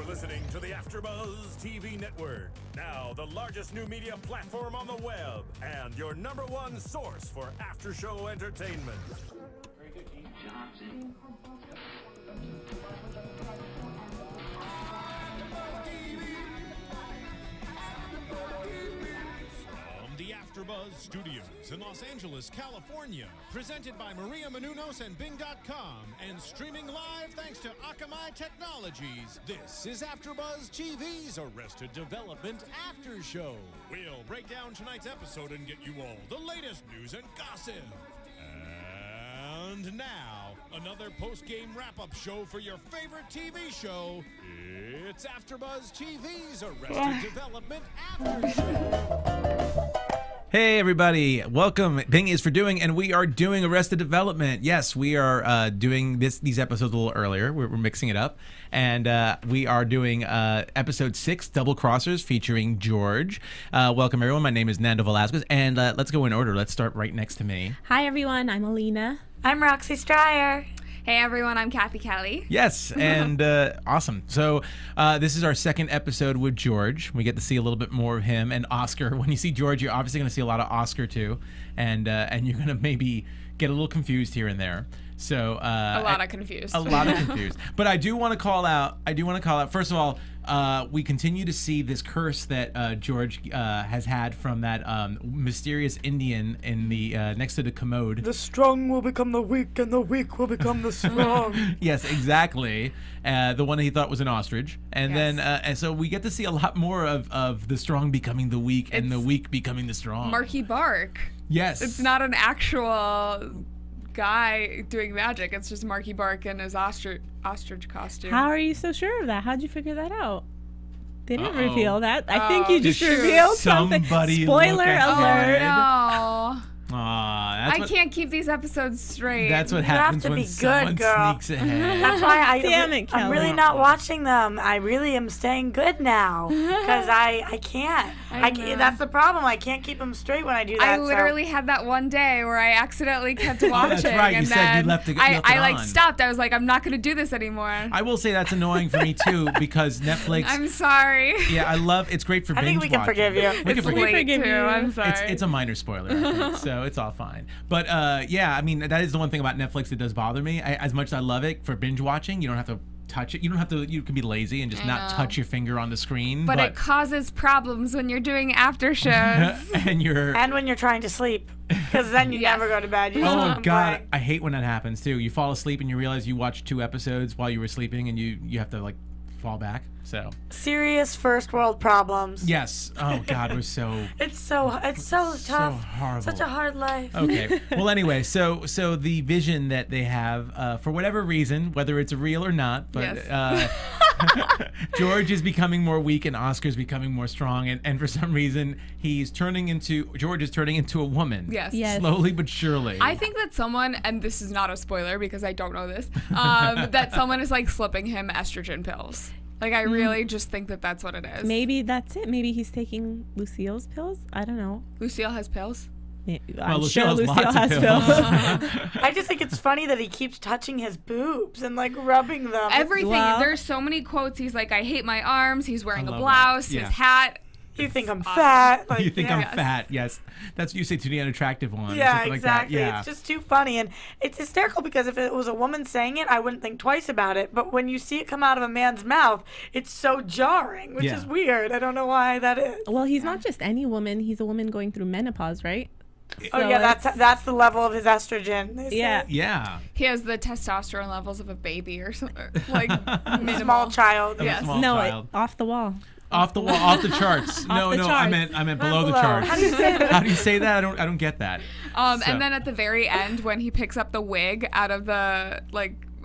listening to the AFTERBUZZ TV network. Now, the largest new media platform on the web and your #1 source for after-show entertainment. From the AFTERBUZZ Studios in Los Angeles, California, presented by Maria Menounos and Bing.com, and streaming live thanks to Akamai Technologies. This is AFTERBUZZ TV's Arrested Development After Show. We'll break down tonight's episode and get you all the latest news and gossip. And now, another post-game wrap-up show for your favorite TV show. It's AFTERBUZZ TV's Arrested Development After Show. Hey everybody, welcome. Bing is for doing, and we are doing Arrested Development. Yes, we are doing these episodes a little earlier. We're mixing it up, and we are doing episode 6, Double Crossers, featuring George. Welcome everyone. My name is Nando Velasquez, and let's go in order. Let's start right next to me. Hi everyone, I'm Alina. I'm Roxy Striar. Hey everyone, I'm Cathy Kelley. Yes, and awesome. So this is our second episode with George. We get to see a little bit more of him and Oscar. When you see George, you're obviously going to see a lot of Oscar too, and you're going to maybe get a little confused here and there. So a lot of confused. A lot of confused. But I do want to call out. First of all, we continue to see this curse that George has had from that mysterious Indian in the next to the commode. The strong will become the weak, and the weak will become the strong. Yes, exactly. The one that he thought was an ostrich, and then and so we get to see a lot more of the strong becoming the weak, and the weak becoming the strong. Marky Bark. Yes. It's not an actual guy doing magic. It's just Marky Bark in his ostrich costume. How are you so sure of that? How'd you figure that out? They didn't reveal that. I think you just revealed something. Spoiler alert. Oh, no. I can't keep these episodes straight. That's what happens when someone sneaks ahead. That's why I'm really not watching them. I really am staying good now because I can't. That's the problem. I can't keep them straight when I do that. I literally had that one day where I accidentally kept watching. That's right. And you said you left it I on. stopped. I was like, I'm not going to do this anymore. I will say that's annoying for me too because Netflix. I'm sorry. Yeah, it's great for binge watching. I think we can forgive you. We can forgive you. I'm sorry. It's a minor spoiler, I think, so it's all fine. But yeah, I mean that is the one thing about Netflix that does bother me. As much as I love it for binge watching, you don't have to touch it. You don't have to. You can be lazy and just not touch your finger on the screen. But it causes problems when you're doing after shows. and when you're trying to sleep, because then you never go to bed. You oh God, I hate when that happens too. You fall asleep and you realize you watched 2 episodes while you were sleeping, and you have to like fall back. So serious first world problems. Yes. Oh God, we're so. It's so tough. So horrible. Such a hard life. Okay. Well, anyway, so the vision that they have, for whatever reason, whether it's real or not, but George is becoming more weak and Oscar's becoming more strong, and for some reason George is turning into a woman. Yes. Slowly but surely. I think that someone, and this is not a spoiler because I don't know this, that someone is like slipping him estrogen pills. Like, I really just think that that's what it is. Maybe that's it. Maybe he's taking Lucille's pills. I don't know. Lucille has pills? I'm sure Lucille has pills. I just think it's funny that he keeps touching his boobs and, like, rubbing them. Everything. There's so many quotes. He's like, I hate my arms. He's wearing a blouse. His hat. You think I'm fat. Like, you think I'm fat, yes. That's what you say to the unattractive one. Yeah, Like exactly. that. Yeah. It's just too funny. And it's hysterical because if it was a woman saying it, I wouldn't think twice about it. But when you see it come out of a man's mouth, it's so jarring, which is weird. I don't know why that is. Well, he's not just any woman. He's a woman going through menopause, right? Oh, yeah, that's the level of his estrogen. Yeah. He has the testosterone levels of a baby or something. Like, a small child. Yes. Off the wall. Off the wall, off the charts. No, I meant below the charts. How do you say that? How do you say that? I don't get that. And then at the very end, when he picks up the wig out of the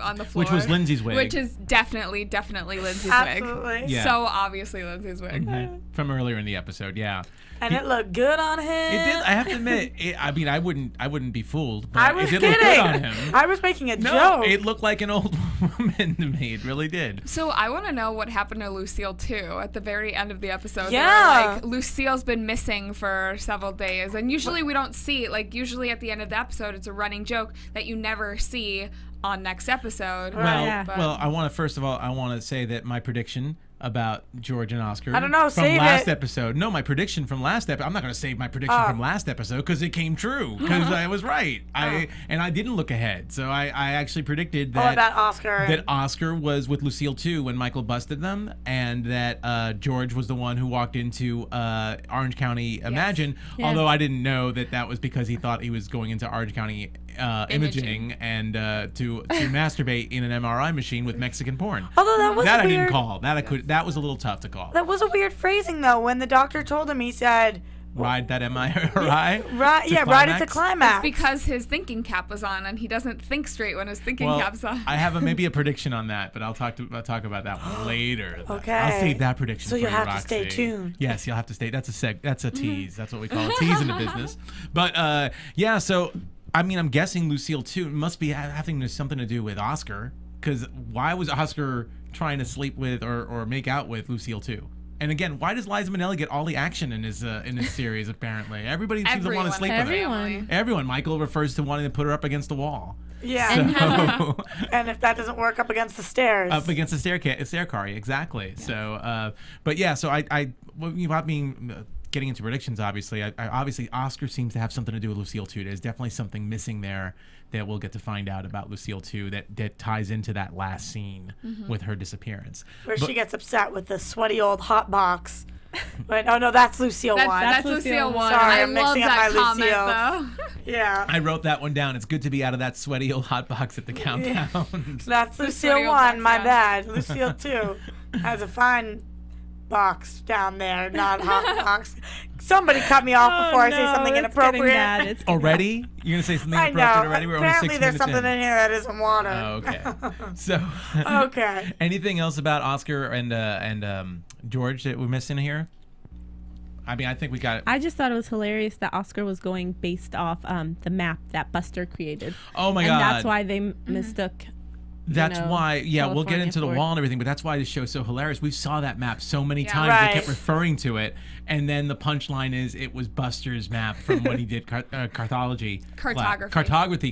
on the floor, which was Lindsey's wig, which is definitely Lindsey's wig. Yeah. So obviously Lindsey's wig from earlier in the episode. Yeah. And it looked good on him. It did. I have to admit. I mean, I wouldn't be fooled. But I was it did kidding. look good on him. I was making a joke. No, it looked like an old woman to me. It really did. So I want to know what happened to Lucille too at the very end of the episode. Yeah. Like Lucille's been missing for several days, and usually we don't see. Like usually at the end of the episode, it's a running joke that you never see on next episode. Well, I want to first of all, I want to say that my prediction about George and Oscar. I don't know. From Save last it. episode. No, my prediction from last episode. I'm not going to save my prediction from last episode because it came true. Because I was right. And I didn't look ahead. So I actually predicted that about Oscar. That Oscar was with Lucille too when Michael busted them, and that George was the one who walked into Orange County Imagine. Yeah. Although I didn't know that was because he thought he was going into Orange County imaging and to masturbate in an MRI machine with Mexican porn. Although that was that weird. I didn't call. That was a little tough to call. That was a weird phrasing though. When the doctor told him, he said, Ride that MRI. Ride it to Climax. Because his thinking cap was on, and he doesn't think straight when his thinking cap's on. I have maybe a prediction on that, but I'll talk about that one later. Okay. I'll save that prediction. So for you'll you, have Roxy. to stay tuned. Yes, you'll have to stay. That's a tease. That's what we call a tease in the business. But yeah, so I mean, I'm guessing Lucille too. It must be having something to do with Oscar, because why was Oscar trying to sleep with or make out with Lucille too? And again, why does Liza Minnelli get all the action in his series? Apparently, everybody seems to want to sleep with her. Everyone. Michael refers to wanting to put her up against the wall. Yeah. So, and if that doesn't work, up against the stairs. Up against the stair car, exactly. Yes. So, but yeah. So without being getting into predictions, obviously, obviously Oscar seems to have something to do with Lucille too. There's definitely something missing there that we'll get to find out about Lucille too. That ties into that last scene with her disappearance, where she gets upset with the sweaty old hot box. But oh no, that's Lucille one. That's Lucille one. Sorry, I'm mixing up that my comment Lucille. Yeah. I wrote that one down. It's good to be out of that sweaty old hot box at the countdown. That's Lucille one. My bad. Lucille two has a fine box down there, not hot box. Somebody cut me off before I say something inappropriate. Already? You're gonna say something I inappropriate know. already? We're Apparently only 6 there's minutes something in here that isn't water. Oh, okay. So. Okay. Anything else about Oscar and George that we're missing here? I mean, I think we got it. I just thought it was hilarious that Oscar was going based off the map that Buster created. Oh my God! And that's why they mistook. That's why, yeah, we'll get into the wall and everything, but that's why this show's so hilarious. We saw that map so many times. Right. They kept referring to it, and then the punchline is it was Buster's map from when he did cartography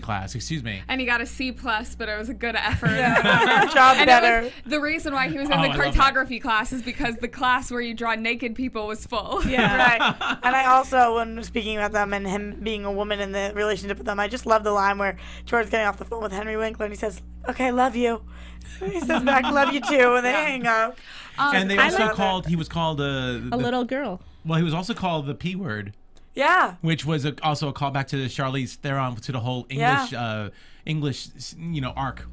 class. Excuse me. And he got a C+, but it was a good effort. Yeah, job and better. The reason why he was in the cartography class is because the class where you draw naked people was full. Yeah, right. And I also, when speaking about them and him being a woman in the relationship with them, I just love the line where George's getting off the phone with Henry Winkler and he says, "Okay, love you." He says back, "Love you too," and they hang up. And they also he was called a little girl. Well, he was also called the P word. Yeah. Which was also a callback to Charlize Theron, to the whole English, arc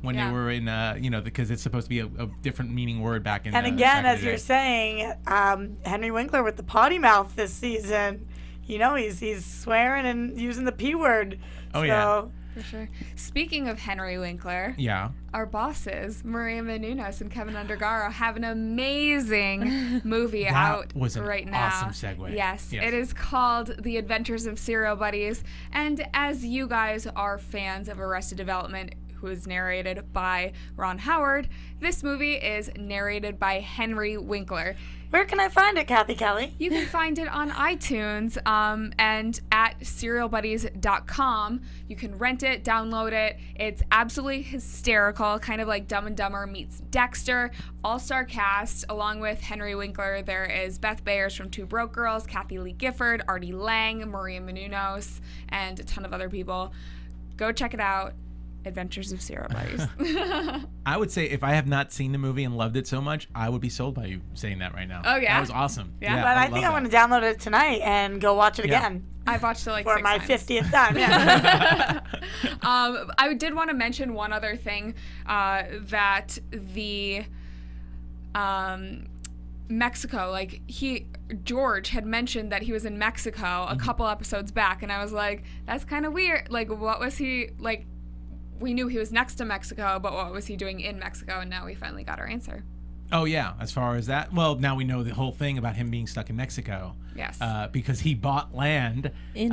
when they were in, because it's supposed to be a different meaning word back in. And again, as you're saying, Henry Winkler with the potty mouth this season, he's swearing and using the P word. Oh, yeah. For sure. Speaking of Henry Winkler, our bosses, Maria Menounos and Kevin Undergaro, have an amazing movie out right now. Awesome segue. Yes, it is called The Adventures of Serial Buddies. And as you guys are fans of Arrested Development, who is narrated by Ron Howard, this movie is narrated by Henry Winkler. Where can I find it, Cathy Kelley? You can find it on iTunes and at serialbuddies.com. You can rent it, download it. It's absolutely hysterical, kind of like Dumb and Dumber meets Dexter. All-star cast, along with Henry Winkler. There is Beth Bayers from Two Broke Girls, Kathy Lee Gifford, Artie Lang, Maria Menounos, and a ton of other people. Go check it out. Adventures of Serial Buddies. I would say if I have not seen the movie and loved it so much, I would be sold by you saying that right now. Oh, yeah? That was awesome. Yeah, but I think I'm going to download it tonight and go watch it again. I've watched it for 6 my times. 50th time. Yeah. I did want to mention one other thing, that the Mexico, George had mentioned that he was in Mexico a couple episodes back, and I was like, that's kind of weird. Like, what was he, we knew he was next to Mexico, but what was he doing in Mexico? And now we finally got our answer. Oh, yeah. As far as that, well, now we know the whole thing about him being stuck in Mexico. Yes. Because he bought land in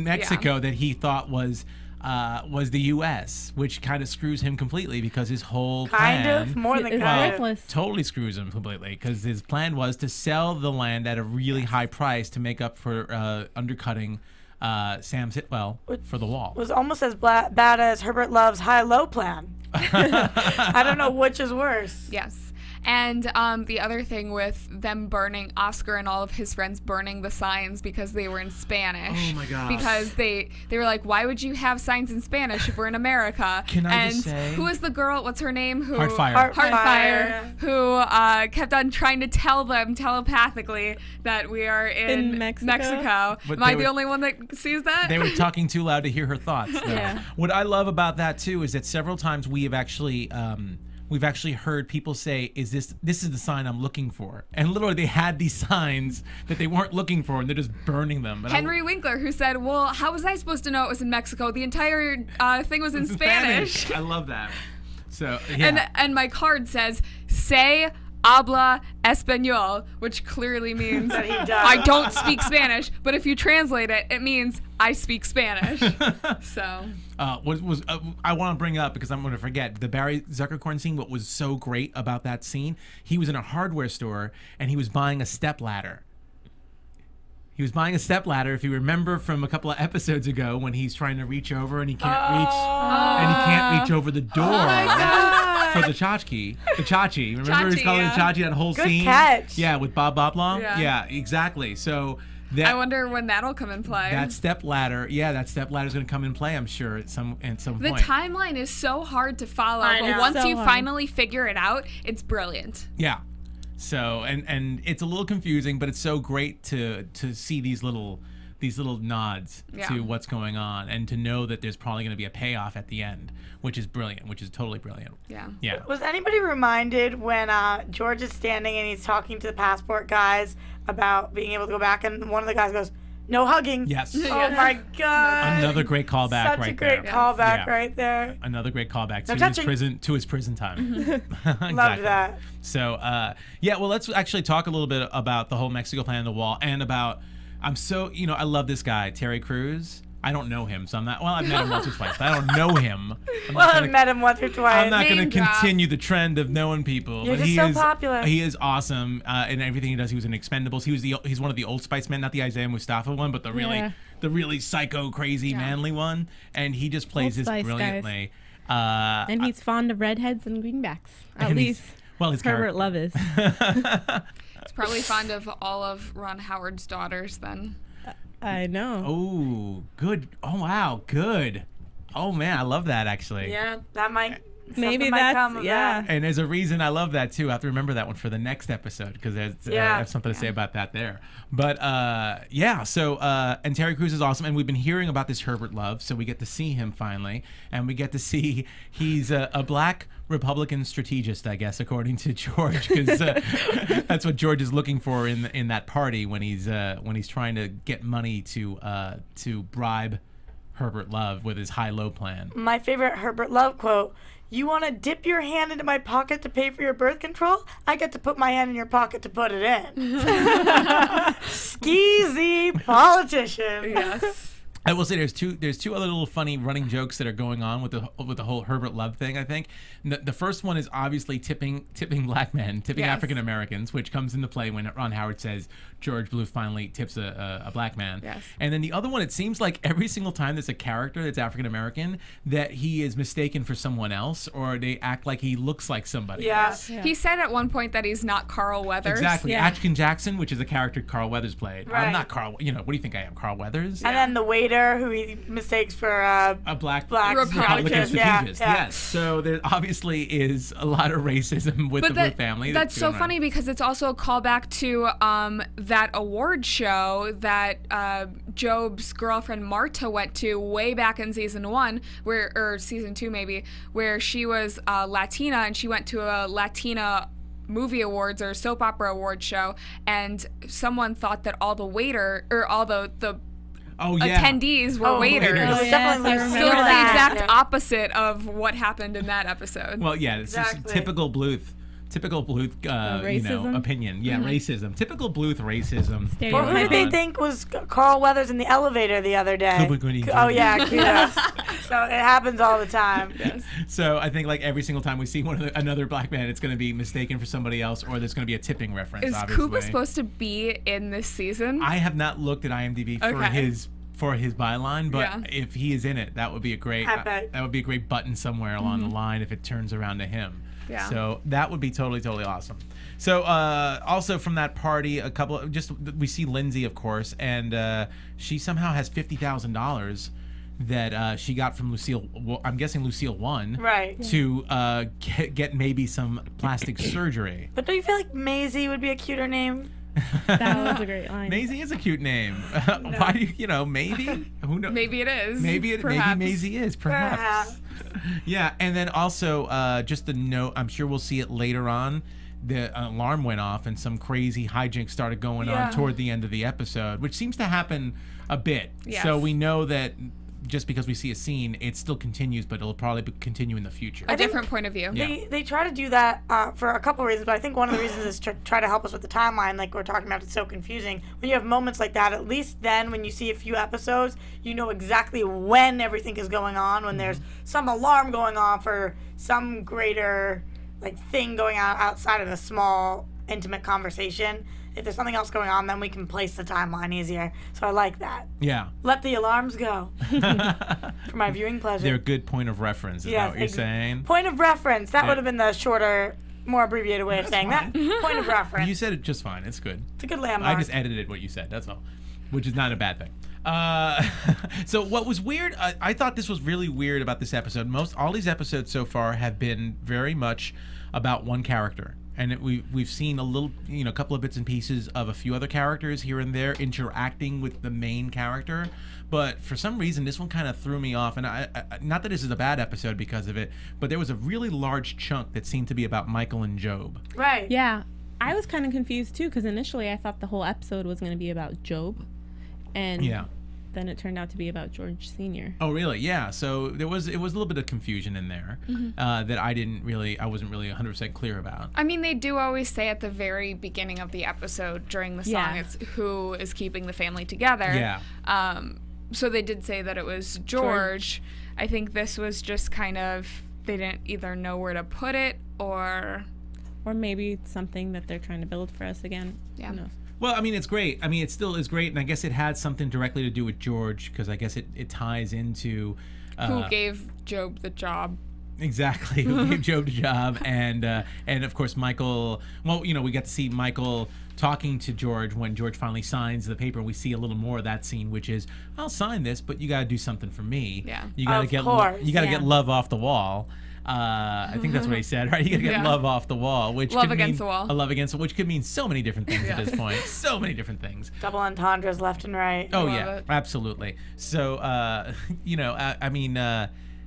Mexico that he thought was the U.S., which kind of screws him completely because his whole plan... more than kind of. Totally screws him completely because his plan was to sell the land at a really high price to make up for undercutting Sam Sitwell for the wall. It was almost as bad as Herbert Love's high-low plan. I don't know which is worse. Yes. And the other thing with them burning, Oscar and all of his friends burning the signs because they were in Spanish. Oh my gosh. Because they were like, why would you have signs in Spanish if we're in America? Can I and just say? who was the girl, what's her name? Heartfire. Who kept on trying to tell them telepathically that we are in Mexico. But Am I the only one that sees that? They were talking too loud to hear her thoughts. Yeah. What I love about that too is that several times we have actually heard people say, this is the sign I'm looking for. And literally they had these signs that they weren't looking for and they're just burning them. But Henry Winkler, who said, well, how was I supposed to know it was in Mexico? The entire thing was in Spanish. I love that. So, yeah. And my card says, "Se habla español," which clearly means That he does. I don't speak Spanish, but if you translate it, it means I speak Spanish. So I want to bring up, because I'm going to forget, the Barry Zuckerkorn scene. What was so great about that scene, he was in a hardware store and he was buying a stepladder. He was buying a stepladder, if you remember from a couple of episodes ago, when he's trying to reach over and he can't reach over the door for the tchotchke. The chachi. Remember he's calling it chachi, that whole Good scene? catch. Yeah, with Bob Boblong? Yeah. Exactly. So that, I wonder when that'll come in play. that stepladder is going to come in play, I'm sure, at some point. The timeline is so hard to follow, I but know. once So you hard. finally figure it out, it's brilliant. Yeah. So and it's a little confusing, but it's so great to see these little nods to what's going on, and to know that there's probably going to be a payoff at the end, which is brilliant, which is totally brilliant. Yeah. Yeah. Was anybody reminded when George is standing and he's talking to the passport guys about being able to go back, and one of the guys goes, "No hugging." Yes. Oh my God. Another great callback Such right a great there. callback Yeah. right there. Another great callback No to touching. his prison time. Exactly. Loved that. So well, let's actually talk a little bit about the whole Mexico plan on the wall, and about I love this guy, Terry Crews. I don't know him, so I'm not. Well, I've met him once or twice, but I don't know him. I've met him once or twice. I'm not going to Name drop. continue the trend of knowing people. You're but just so popular. He is awesome in everything he does. He was in Expendables. He's one of the Old Spice men, not the Isaiah Mustafa one, but the really psycho, crazy, manly one. And he just plays Old this Spice, brilliantly. And he's fond of redheads and greenbacks. At And least his Herbert Love is. He's probably fond of all of Ron Howard's daughters then. I know. Oh, good. Oh, wow. Good. Oh, man. I love that, actually. Yeah, that might. Maybe something might that's come of that. And there's a reason I love that too. I have to remember that one for the next episode, because I have something to say about that there. But so and Terry Crews is awesome, and we've been hearing about this Herbert Love, so we get to see him finally, and we get to see he's a black Republican strategist, I guess, according to George, because that's what George is looking for in that party when he's trying to get money to bribe Herbert Love with his high-low plan. My favorite Herbert Love quote: "You want to dip your hand into my pocket to pay for your birth control? I get to put my hand in your pocket to put it in." Skeezy politician. Yes. I will say there's two other little funny running jokes that are going on with the whole Herbert Love thing, I think. The first one is obviously tipping black men, tipping African Americans, which comes into play when Ron Howard says George Bluth finally tips a black man. Yes. And then the other one, it seems like every single time there's a character that's African American, that he is mistaken for someone else, or they act like he looks like somebody else. Yeah. He said at one point that he's not Carl Weathers. Exactly. Yeah. Atkin Jackson, which is a character Carl Weathers played. Right. I'm not Carl. What do you think I am, Carl Weathers? And then the waiter who he mistakes for A black Republican strategist. Yeah. Yes. So there obviously is a lot of racism with the Bluth family. That's so going on. funny, because it's also a callback to that award show that Job's girlfriend Marta went to way back in season 1, or season 2 maybe, where she was Latina, and she went to a Latina movie awards or soap opera award show, and someone thought that all the attendees were waiters. waiters. Oh, yes, definitely I So it's remember the that. exact opopposite of what happened in that episode. Well, yeah, it's just Exactly. typical Bluth, Racism? opinion. Yeah, racism. Typical Bluth racism. Stereotyping. Or who did they think was Carl Weathers in the elevator the other day? Cuba Gooding Oh Jr. yeah, kudos. So it happens all the time. So I think like every single time we see another black man, it's going to be mistaken for somebody else, or there's going to be a tipping reference. Is obviously. Cuba supposed to be in this season? I have not looked at IMDb for his byline, but if he is in it, that would be a great I bet. that would be a great button somewhere along the line if it turns around to him. Yeah. So that would be totally awesome. So also from that party, we see Lindsey, of course, and she somehow has $50,000 that she got from Lucille. Well, I'm guessing Lucille won. Right. To get maybe some plastic surgery. But don't you feel like Maisie would be a cuter name? That was a great line. Maisie is a cute name. Why do you maybe? Who knows? Maybe it is. Maybe Maisie is. Perhaps. Yeah, and then also just the note. I'm sure we'll see it later on. The alarm went off and some crazy hijinks started going on toward the end of the episode, which seems to happen a bit. Yes. So we know that just because we see a scene, it still continues, but it'll probably continue in the future. A different point of view. Yeah. They try to do that for a couple of reasons, but I think one of the reasons is to try to help us with the timeline, like we're talking about. It's so confusing. When you have moments like that, at least then when you see a few episodes, you know exactly when everything is going on, when there's some alarm going off or some greater thing going on outside of a small, intimate conversation. If there's something else going on, then we can place the timeline easier. So I like that. Yeah. Let the alarms go. For my viewing pleasure. They're a good point of reference, is that what you're saying? Point of reference. That would have been the shorter, more abbreviated way of saying that. Point of reference. You said it just fine. It's good. It's a good landmark. I just edited what you said, that's all. Which is not a bad thing. So what was weird, I thought this was really weird about this episode. All these episodes so far have been very much about one character. And we've seen a couple of bits and pieces of a few other characters here and there interacting with the main character. But for some reason, this one kind of threw me off. And I not that this is a bad episode because of it, but there was a really large chunk that seemed to be about Michael and Job. Right. Yeah. I was kind of confused, too, because initially I thought the whole episode was going to be about Job. And then it turned out to be about George Sr. Oh, really? Yeah. So it was a little bit of confusion in there that I wasn't really 100% clear about. I mean, they do always say at the very beginning of the episode during the song, it's who is keeping the family together. Yeah. So they did say that it was George. I think this was just kind of, they didn't either know where to put it or maybe it's something that they're trying to build for us again. Yeah. Who knows? Well, I mean, it's great. I mean, it still is great, and I guess it had something directly to do with George, because I guess it ties into... who gave Job the job. Exactly, who gave Job the job, and of course, Michael... Well, we got to see Michael talking to George when George finally signs the paper. We see a little more of that scene, which is, I'll sign this, but you got to do something for me. Yeah. You got to get love off the wall. I think that's what he said, right? You gotta get love off the wall, which love could against mean the wall. a love against, which could mean so many different things at this point. So many different things. Double entendres left and right. Oh Love yeah, it. absolutely. So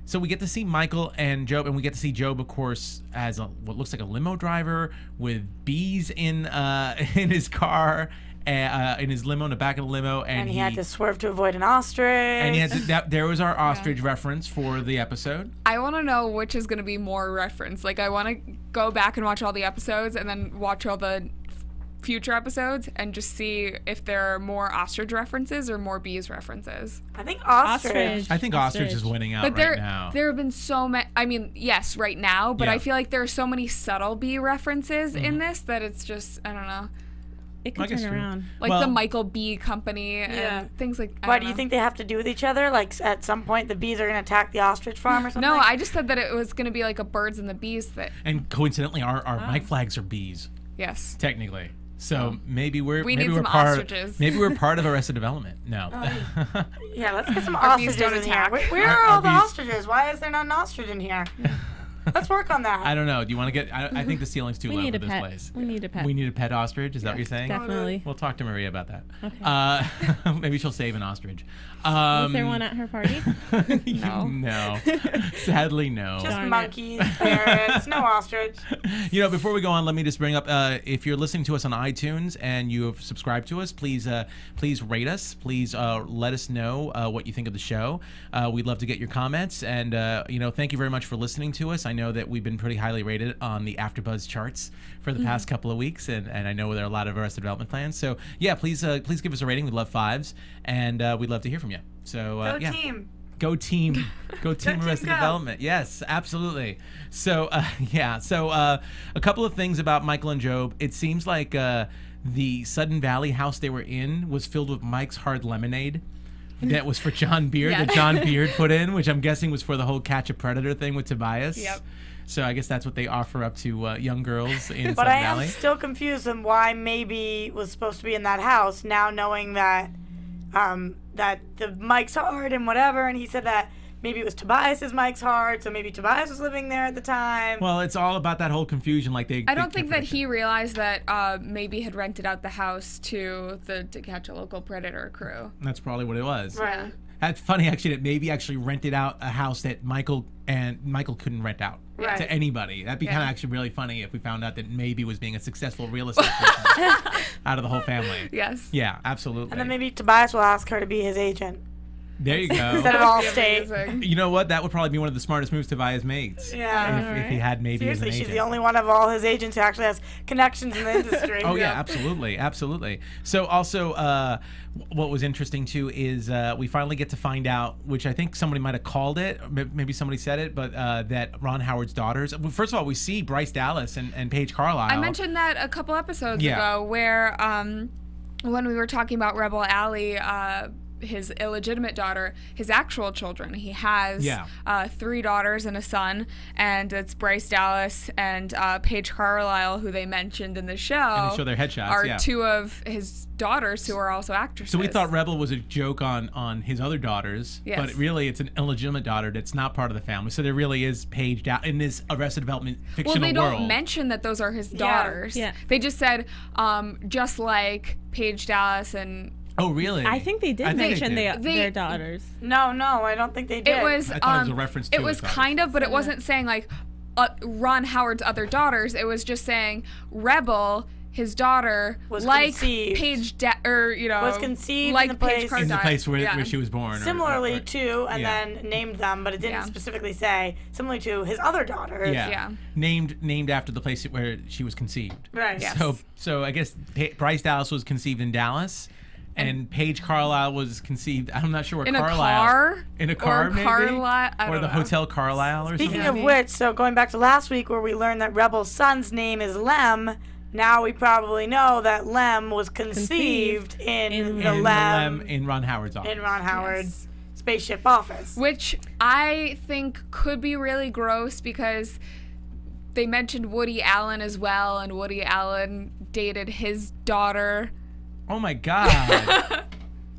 so we get to see Michael and Job, and we get to see Job, of course, as what looks like a limo driver with bees in his car. In his limo, in the back of the limo, and he had to swerve to avoid an ostrich. And he had to, there was our ostrich reference for the episode. I want to know which is going to be more reference. I want to go back and watch all the episodes and then watch all the future episodes and just see if there are more ostrich references or more bees references. I think ostrich. I think ostrich is winning out but right now. There have been so many. I mean, yes, right now, but I feel like there are so many subtle bee references in this that it's just, I don't know. It can turn around. The Michael B. Company and things like that. Why do you think they have to do with each other? At some point the bees are going to attack the ostrich farm or something? No, I just said that it was going to be like a birds and the bees thing. And coincidentally, our mic flags are bees. Yes. Technically. So maybe we're ostriches. Maybe we're part of Arrested Development. No. Yeah, let's get some ostriches in here. Where are all the ostriches? Why is there not an ostrich in here? Let's work on that. I don't know. Do you want to get... I think the ceiling's too low for this place. We need a pet. We need a pet ostrich? Is that what you're saying? Definitely. We'll talk to Maria about that. Okay. Maybe she'll save an ostrich. Was there one at her party? No. No. Sadly, no. Just monkeys, parrots, no ostrich. Before we go on, let me just bring up, if you're listening to us on iTunes and you have subscribed to us, please rate us. Please let us know what you think of the show. We'd love to get your comments. And, thank you very much for listening to us. I know that we've been pretty highly rated on the AfterBuzz charts for the past couple of weeks, and I know there are a lot of Arrested Development fans. So yeah, please give us a rating. We'd love 5s, and we'd love to hear from you. So Go team. Go team. Go team Arrested Development. Yes, absolutely. So a couple of things about Michael and Job. It seems like the Sudden Valley house they were in was filled with Mike's Hard Lemonade. That was for John Beard, that John Beard put in, which I'm guessing was for the whole Catch a Predator thing with Tobias. Yep. So I guess that's what they offer up to young girls in But Sun I Valley. am still confused on why maybe was supposed to be in that house. Now knowing that that the Mike's hard and whatever, and he said that maybe it was Tobias's Mike's hard, so maybe Tobias was living there at the time. Well, it's all about that whole confusion. I don't think that he realized that maybe had rented out the house to catch a local predator crew. That's probably what it was. Right. That's funny, actually, that maybe actually rented out a house that Michael couldn't rent out to anybody. That'd be kind of actually really funny if we found out that maybe was being a successful real estate person out of the whole family. Yes. Yeah, absolutely. And then maybe Tobias will ask her to be his agent. There you go. Instead of Allstate. You know what? That would probably be one of the smartest moves Tobias makes. Yeah. If he had maybe as an Seriously, agent. she's the only one of all his agents who actually has connections in the industry. Oh yeah, absolutely, absolutely. So also, what was interesting too is we finally get to find out, which I think somebody might have called it, maybe somebody said it, but that Ron Howard's daughters. First of all, we see Bryce Dallas and Paige Carlisle. I mentioned that a couple episodes ago, where when we were talking about Rebel Alley, his illegitimate daughter, his actual children. He has 3 daughters and a son, and it's Bryce Dallas and Paige Carlisle, who they mentioned in the show. And they show their headshots. Are 2 of his daughters who are also actresses. So we thought Rebel was a joke on his other daughters, but really it's an illegitimate daughter that's not part of the family. So there really is Paige in this Arrested Development fictional world. Well, they don't mention that those are his daughters. Yeah. They just said, just like Paige Dallas and... Oh, really? I think they did mention their daughters. No, I don't think they did. It was. I thought it was a reference to it. Was kind of, but it wasn't saying like Ron Howard's other daughters. It was just saying Rebel, his daughter, was like conceived. Paige, was conceived like in the place, Paige Carlisle. in the place where she was born. Similarly to, and then named them, but it didn't specifically say. Similarly to his other daughters. Yeah. Named after the place where she was conceived. Right. Yes. So I guess Bryce Dallas was conceived in Dallas. And Paige Carlisle was conceived. I'm not sure where Carlisle. In a car, or maybe. Carlisle, or the Hotel Carlisle, or Speaking something. of which, so going back to last week where we learned that Rebel's son's name is Lem, now we probably know that Lem was conceived in Ron Howard's office. In Ron Howard's spaceship office. Which I think could be really gross because they mentioned Woody Allen as well, and Woody Allen dated his daughter. Oh my God!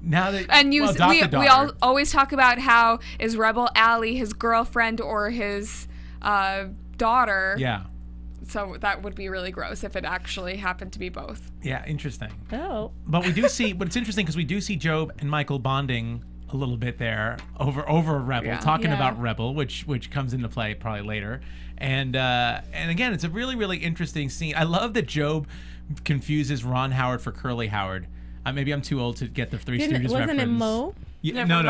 Now that we all always talk about how is Rebel Alley his girlfriend or his daughter. Yeah. So that would be really gross if it actually happened to be both. Yeah, interesting. Oh. But we do see, but it's interesting because we do see Job and Michael bonding a little bit there over Rebel, talking about Rebel, which comes into play probably later, and again, it's a really, really interesting scene. I love that Job confuses Ron Howard for Curly Howard. Maybe I'm too old to get the Three Stooges reference. Wasn't it Mo? Yeah, no,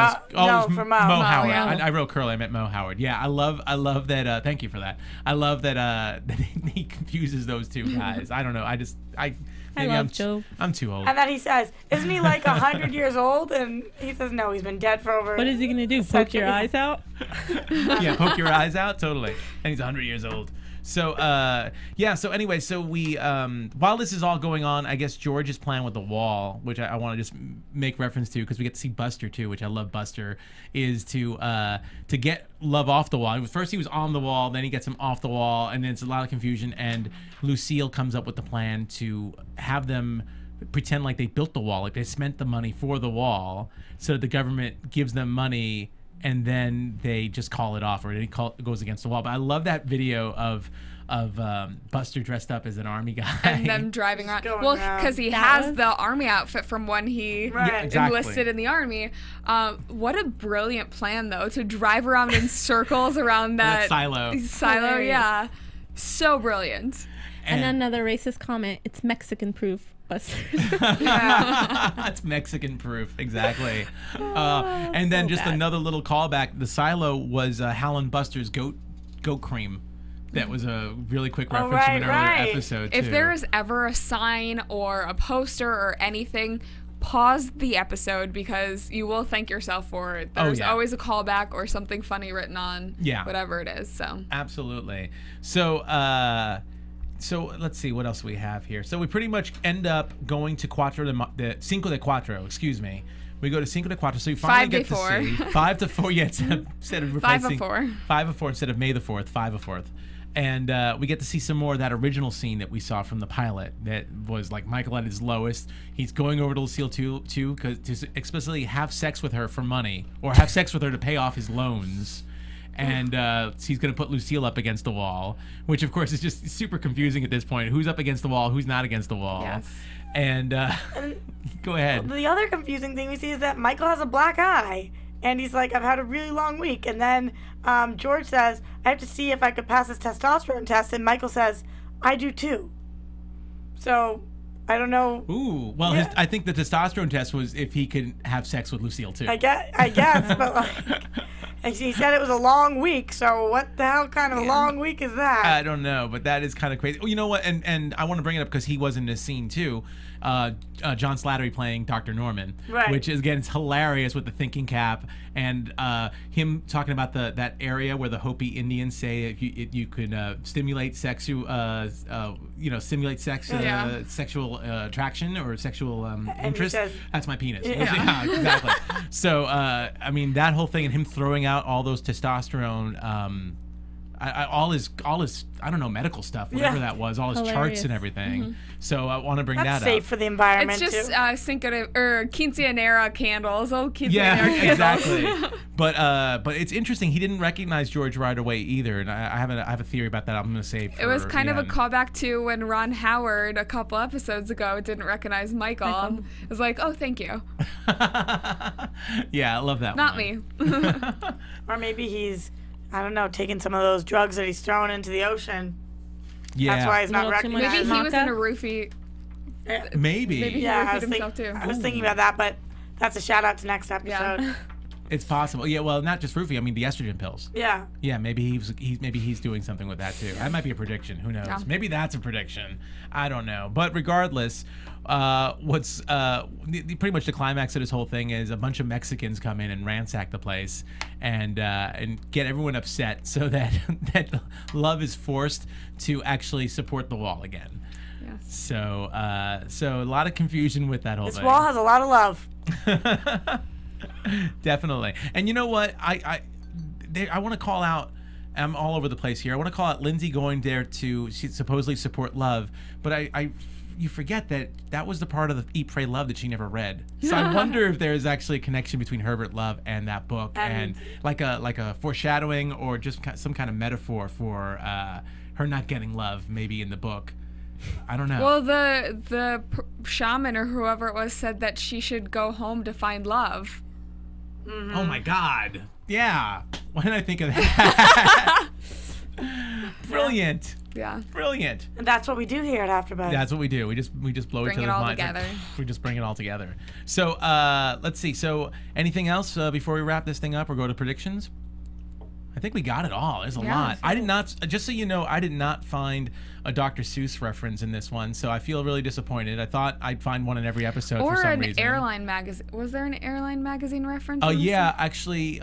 for Mo. Mo Howard. Yeah. I wrote Curly. I meant Mo Howard. Yeah, I love that. Thank you for that. I love that he confuses those two guys. I don't know. I'm Job. I'm too old. And then he says, "Isn't he like 100 years old?" And he says, "No, he's been dead for over." What is he gonna do? Poke your eyes out? Yeah, poke your eyes out. Totally. And he's 100 years old. So so anyway, so we while this is all going on, I guess George is playing with the wall, which I want to just make reference to because we get to see Buster too, which I love. Buster is to get Love off the wall. First he was on the wall, then he gets him off the wall, and then it's a lot of confusion. And Lucille comes up with the plan to have them pretend like they built the wall, like they spent the money for the wall, so that the government gives them money. And then they just call it off, or it goes against the wall. But I love that video of Buster dressed up as an army guy. And them driving around. Well, because he has the army outfit from when he enlisted in the army. What a brilliant plan, though, to drive around in circles around that silo. Silo, yeah. So brilliant. And another racist comment, it's Mexican proof. It's Mexican proof, exactly. And then just another little callback. The silo was Hal and Buster's goat cream. That was a really quick reference from an earlier episode, too. If there is ever a sign or a poster or anything, pause the episode because you will thank yourself for it. There's always a callback or something funny written on whatever it is. So absolutely. So let's see what else we have here. So we pretty much end up going to Cinco de Cuatro. Excuse me. We go to Cinco de Cuatro. So you finally get to see 5 to 4. Yeah, instead of replacing 5 of 4. 5 of 4 instead of May the 4th. 5 of 4th. And we get to see some more of that original scene that we saw from the pilot that was like Michael at his lowest. He's going over to Lucille too, because to explicitly have sex with her for money, or have sex with her to pay off his loans. And he's going to put Lucille up against the wall, which of course is just super confusing at this point. Who's up against the wall? Who's not against the wall? Yes. And go ahead. The other confusing thing we see is that Michael has a black eye. And he's like, I've had a really long week. And then George says, I have to see if I could pass this testosterone test. And Michael says, I do too. So, I don't know. Ooh, well, Yeah. I think the testosterone test was if he could have sex with Lucille too. I guess, but like, and he said it was a long week. So what the hell kind of a long week is that? I don't know, but that is kind of crazy. Oh, you know what? And I want to bring it up because he was in this scene too. John Slattery playing Dr. Norman, Right. which is, again, it's hilarious with the thinking cap and him talking about that area where the Hopi Indians say if you could stimulate sexual attraction or sexual interest. says- That's my penis. Yeah. Yeah, exactly. So I mean, that whole thing and him throwing out all those testosterone. All his I don't know, medical stuff, whatever Yeah. that was, all his charts Hilarious. and everything. So I want to bring That's that safe up. for the environment It's just too. Cinco de or quinceanera candles. Oh, quinceanera Yeah, candles. exactly. But it's interesting. He didn't recognize George right away either, and I have a theory about that. I'm going to save. It was kind of a callback to when Ron Howard a couple episodes ago didn't recognize Michael. It was like, oh, thank you. Yeah, I love that. Not one. me. Or maybe he's, I don't know, taking some of those drugs that he's throwing into the ocean. Yeah, That's why he's not A little too much. recognized. Maybe he was in a Maca? roofie. maybe. Maybe he Yeah, I roofied was, himself too. I was thinking about that, but that's a shout out to next episode. Yeah. It's possible. Yeah, well, not just roofie. I mean, the estrogen pills. Yeah. Yeah, maybe he's doing something with that too. That might be a prediction. Who knows? Yeah. Maybe that's a prediction. I don't know. But regardless, what's pretty much the climax of this whole thing is a bunch of Mexicans come in and ransack the place and get everyone upset so that that Love is forced to actually support the wall again. Yes. So a lot of confusion with that whole This thing. wall has a lot of love. Definitely. And you know what? I want to call out. I'm all over the place here. I want to call out Lindsey going there to supposedly support Love, but you forget that was the part of the Eat, Pray, Love that she never read. So I wonder if there's actually a connection between Herbert Love and that book, and like a foreshadowing or just some kind of metaphor for her not getting love, maybe in the book. I don't know. Well, the shaman or whoever it was said that she should go home to find love. Oh my God. Yeah. Why didn't I think of that? Brilliant. Yeah. Brilliant. And that's what we do here at AFTERBUZZ. That's what we do. We just blow Bring each it other's all minds. together. We just bring it all together. So let's see. So anything else before we wrap this thing up or go to predictions? I think we got it all. There's a lot. I did not, just so you know, I did not find a Dr. Seuss reference in this one, so I feel really disappointed. I thought I'd find one in every episode for Or some an reason. airline magazine. Was there an airline magazine reference? Oh in this yeah, one? actually,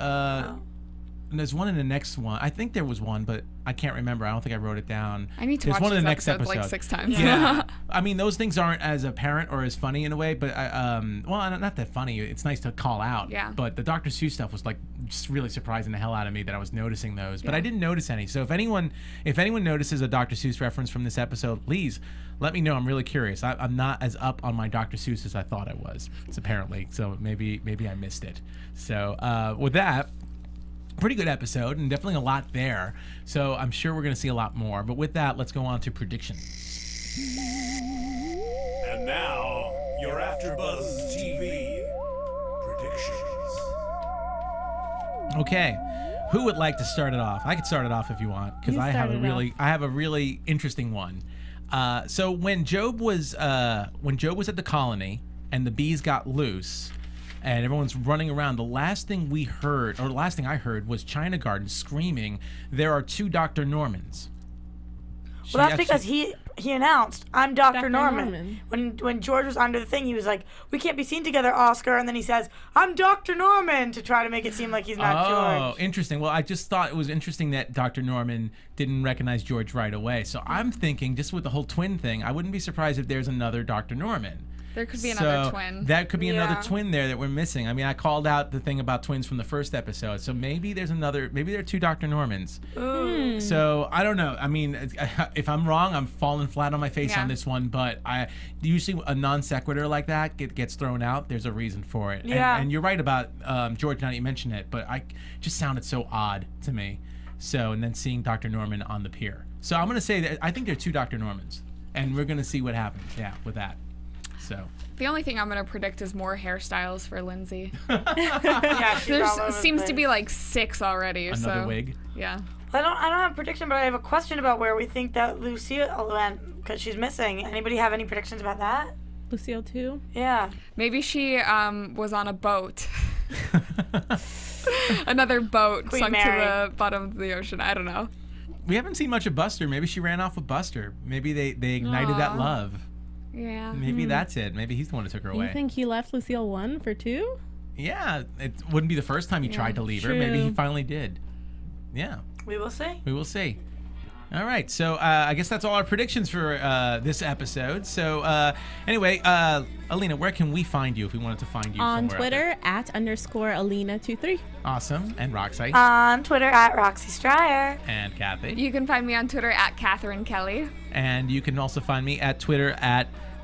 there's one in the next one. I think there was one, but I can't remember. I don't think I wrote it down. I need to There's watch one in this the next episode like episode. 6 times. Yeah, I mean those things aren't as apparent or as funny in a way, but well, not that funny. It's nice to call out. Yeah. But the Dr. Seuss stuff was like just really surprising the hell out of me that I was noticing those, but I didn't notice any. So if anyone notices a Dr. Seuss reference from this episode, please let me know. I'm really curious. I'm not as up on my Dr. Seuss as I thought I was. It's apparently so maybe I missed it. So with that. Pretty good episode and definitely a lot there. So I'm sure we're going to see a lot more. But with that, let's go on to predictions. And now, your AFTERBUZZ TV predictions. Okay. Who would like to start it off? I could start it off if you want, because You I have start it I have a really interesting one. So when Job was at the colony and the bees got loose and everyone's running around, the last thing I heard was China Garden screaming, "There are 2 Dr. Normans." Well, that's because he announced, "I'm Dr. Dr. Norman." Norman. When George was under the thing, he was like, "We can't be seen together, Oscar." And then he says, "I'm Dr. Norman," to try to make it seem like he's not Oh, George. interesting. Well, I just thought it was interesting that Dr. Norman didn't recognize George right away. So I'm thinking, just with the whole twin thing, I wouldn't be surprised if there's another Dr. Norman. There could be another twin. That could be another twin there that we're missing. I mean, I called out the thing about twins from the first episode, so maybe there's another. Maybe there are 2 Dr. Normans. Ooh. So I don't know. I mean, if I'm wrong, I'm falling flat on my face on this one. But I usually a non sequitur like that gets thrown out. There's a reason for it. Yeah. And you're right about George. Now that you mention it, but I just sounded so odd to me. So and then seeing Dr. Norman on the pier. So I'm gonna say that I think there are 2 Dr. Normans, and we're gonna see what happens. Yeah, with that. So the only thing I'm gonna predict is more hairstyles for Lindsey. Yeah, There seems to be like 6 already. Another wig. Yeah. I don't have a prediction, but I have a question about where we think that Lucille went because she's missing. Anybody have any predictions about that? Lucille too? Yeah. Maybe she was on a boat. Another boat Queen sunk Mary. to the bottom of the ocean. I don't know. We haven't seen much of Buster. Maybe she ran off with Buster. Maybe they ignited that love. Yeah. Maybe that's it. Maybe he's the one who took her away. You think he left Lucille 1 for 2? Yeah, it wouldn't be the first time he tried to leave her. Maybe he finally did. Yeah. We will see. We will see. All right, so I guess that's all our predictions for this episode. So anyway, Alina, where can we find you if we wanted to find you? On somewhere out Twitter @_Alina23. Awesome. And Roxy. On Twitter @Roxy Striar. And Cathy. You can find me on Twitter @Catherine Kelley. And you can also find me at Twitter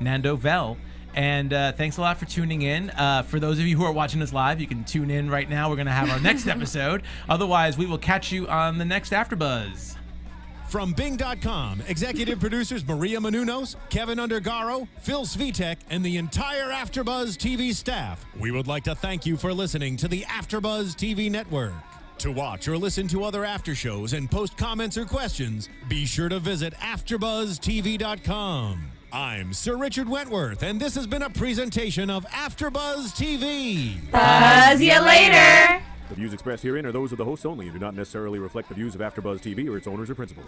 @Nando Vel. And thanks a lot for tuning in. For those of you who are watching us live, you can tune in right now. We're going to have our next episode. Otherwise, we will catch you on the next AfterBuzz. From Bing.com, executive producers Maria Menounos, Kevin Undergaro, Phil Svitek, and the entire AfterBuzz TV staff, we would like to thank you for listening to the AfterBuzz TV network. To watch or listen to other after shows and post comments or questions, be sure to visit AfterBuzzTV.com. I'm Sir Richard Wentworth, and this has been a presentation of AfterBuzz TV. Buzz you later. The views expressed herein are those of the hosts only and do not necessarily reflect the views of AfterBuzz TV or its owners or principals.